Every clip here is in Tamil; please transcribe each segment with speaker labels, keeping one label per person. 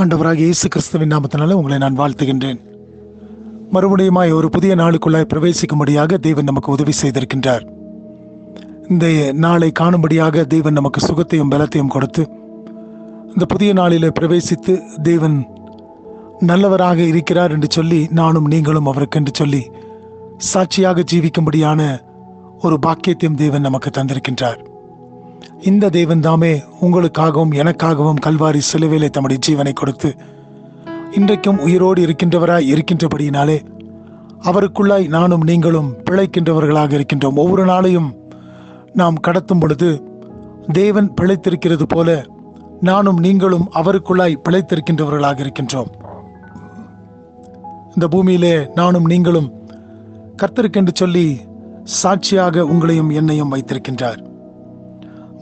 Speaker 1: ஆண்டவராகிய இயேசு கிறிஸ்துவின் நாமத்தினால உங்களை நான் வாழ்த்துகின்றேன். மறுபடியுமாய் ஒரு புதிய நாளுக்குள்ளாய் பிரவேசிக்கும்படியாக தேவன் நமக்கு உதவி செய்திருக்கின்றார். இந்த நாளை காணும்படியாக தேவன் நமக்கு சுகத்தையும் பலத்தையும் கொடுத்து இந்த புதிய நாளிலே பிரவேசித்து தேவன் நல்லவராக இருக்கிறார் என்று சொல்லி நானும் நீங்களும் அவருக்கு என்று சொல்லி சாட்சியாக ஜீவிக்கும்படியான ஒரு பாக்கியத்தையும் தேவன் நமக்கு தந்திருக்கின்றார். இந்த தேவன் தாமே உங்களுக்காகவும் எனக்காகவும் கல்வாரி சிலுவையிலே தம்முடைய ஜீவனை கொடுத்து இன்றைக்கும் உயிரோடு இருக்கின்றவராய் இருக்கின்றபடியினாலே அவருக்குள்ளாய் நானும் நீங்களும் பிழைக்கின்றவர்களாக இருக்கின்றோம். ஒவ்வொரு நாளையும் நாம் கடத்தும் பொழுது தேவன் பிழைத்திருக்கிறது போல நானும் நீங்களும் அவருக்குள்ளாய் பிழைத்திருக்கின்றவர்களாக இருக்கின்றோம். இந்த பூமியிலே நானும் நீங்களும் கர்த்தருக்கென்று சொல்லி சாட்சியாக உங்களையும் என்னையும் வைத்திருக்கின்றார்.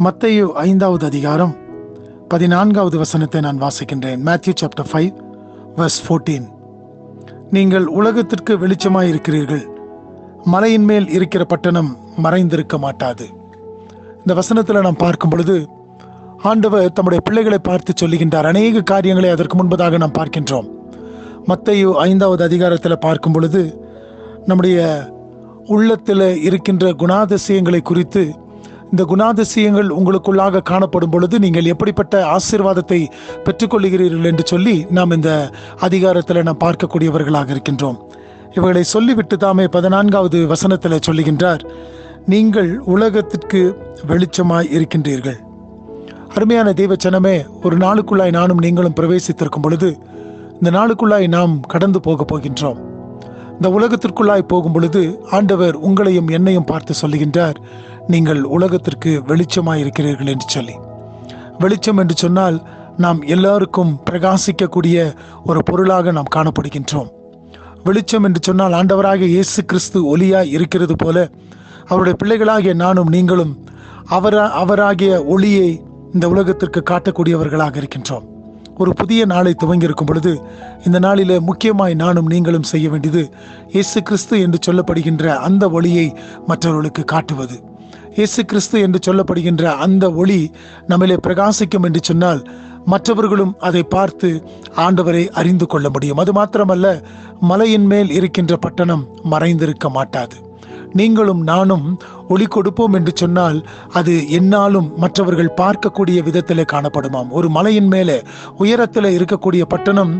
Speaker 1: மத்தேயு 5வது அதிகாரம் 14வது வசனத்தை நான் வாசிக்கின்றேன். Matthew chapter 5 verse 14. நீங்கள் உலகத்திற்கு வெளிச்சமாய் இருக்கிறீர்கள், மலையின் மேல் இருக்கிற பட்டணம் மறைந்திருக்க மாட்டாது. இந்த வசனத்தில் நாம் பார்க்கும் பொழுது ஆண்டவர் தம்முடைய பிள்ளைகளை பார்த்து சொல்லுகின்றார். அநேக காரியங்களை அதற்கு முன்பதாக நாம் பார்க்கின்றோம். மத்தேயு 5வது அதிகாரத்தில் பார்க்கும் பொழுது நம்முடைய உள்ளத்தில் இருக்கின்ற குணாதிசயங்களை குறித்து, இந்த குணாதிசயங்கள் உங்களுக்குள்ளாக காணப்படும் பொழுது நீங்கள் எப்படிப்பட்ட ஆசீர்வாதத்தை பெற்றுக்கொள்கிறீர்கள் என்று சொல்லி நாம் இந்த அதிகாரத்தில் நாம் பார்க்கக்கூடியவர்களாக இருக்கின்றோம். இவர்களை சொல்லிவிட்டு தாமே 14வது வசனத்தில் சொல்லுகின்றார், நீங்கள் உலகத்திற்கு வெளிச்சமாய் இருக்கின்றீர்கள். அருமையான தேவச்சனமே, ஒரு நாளுக்குள்ளாய் நானும் நீங்களும் பிரவேசித்திருக்கும் பொழுது இந்த நாளுக்குள்ளாய் நாம் கடந்து போகின்றோம். இந்த உலகத்திற்குள்ளாய் போகும் பொழுது ஆண்டவர் உங்களையும் என்னையும் பார்த்து சொல்லுகின்றார், நீங்கள் உலகத்திற்கு வெளிச்சமாய் இருக்கிறீர்கள் என்று சொல்லி. வெளிச்சம் என்று சொன்னால் நாம் எல்லாருக்கும் பிரகாசிக்கக்கூடிய ஒரு பொருளாக நாம் காணப்படுகின்றோம். வெளிச்சம் என்று சொன்னால் ஆண்டவராகிய இயேசு கிறிஸ்து ஒளியாய் இருக்கிறது போல அவருடைய பிள்ளைகளாகிய நானும் நீங்களும் அவராகிய ஒளியை இந்த உலகத்திற்கு காட்டக்கூடியவர்களாக இருக்கின்றோம். ஒரு புதிய நாளை துவங்கி இருக்கும் பொழுது இந்த நாளிலே முக்கியமாய் நானும் நீங்களும் செய்ய வேண்டியது இயேசு கிறிஸ்து என்று சொல்லப்படுகின்ற அந்த ஒளியை மற்றவர்களுக்கு காட்டுவது. இயேசு கிறிஸ்து என்று சொல்லப்படுகின்ற அந்த ஒளி நம்மிலே பிரகாசிக்கும் என்று சொன்னால் மற்றவர்களும் அதை பார்த்து ஆண்டவரை அறிந்து கொள்ள முடியும். அது மாத்திரமல்ல, மலையின் மேல் இருக்கின்ற பட்டணம் மறைந்திருக்க மாட்டாது. நீங்களும் நானும் ஒளி கொடுப்போம் என்று சொன்னால் அது என்னாலும் மற்றவர்கள் பார்க்கக்கூடிய விதத்திலே காணப்படுமாம். ஒரு மலையின் மேலே உயரத்தில் இருக்கக்கூடிய பட்டணம்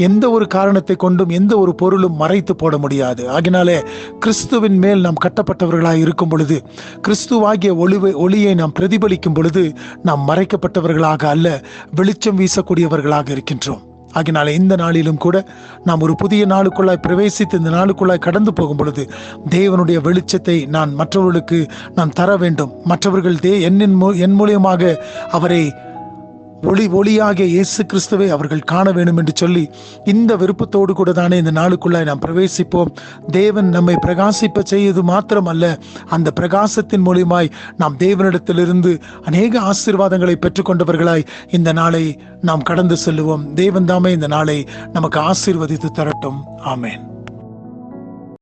Speaker 1: எந்த ஒரு காரணத்தை கொண்டும் எந்த ஒரு பொருளும் மறைத்து போட முடியாது. ஆகினாலே கிறிஸ்துவின் மேல் நாம் கட்டப்பட்டவர்களாக இருக்கும் பொழுது, கிறிஸ்துவாகிய ஒளியை நாம் பிரதிபலிக்கும் பொழுது நாம் மறைக்கப்பட்டவர்களாக அல்ல, வெளிச்சம் வீசக்கூடியவர்களாக இருக்கின்றோம். ஆகினால இந்த நாளிலும் கூட நாம் ஒரு புதிய நாளுக்குள்ளாய் பிரவேசித்து இந்த நாளுக்குள்ளாய் கடந்து போகும் பொழுது தேவனுடைய வெளிச்சத்தை நான் மற்றவர்களுக்கு நான் தர வேண்டும். மற்றவர்கள் என் மூலியமாக அவரை ஒளியாக இயேசு கிறிஸ்துவை அவர்கள் காண வேண்டும் என்று சொல்லி இந்த விருப்பத்தோடு கூட தானே இந்த நாளுக்குள்ளாய் நாம் பிரவேசிப்போம். தேவன் நம்மை பிரகாசிப்ப செய்வது மாத்திரம் அல்ல, அந்த பிரகாசத்தின் மூலியமாய் நாம் தேவனிடத்திலிருந்து அநேக ஆசீர்வாதங்களை பெற்றுக்கொண்டவர்களாய் இந்த நாளை நாம் கடந்து செல்லுவோம். தேவன் தாமே இந்த நாளை நமக்கு ஆசீர்வதித்து தரட்டும். ஆமேன்.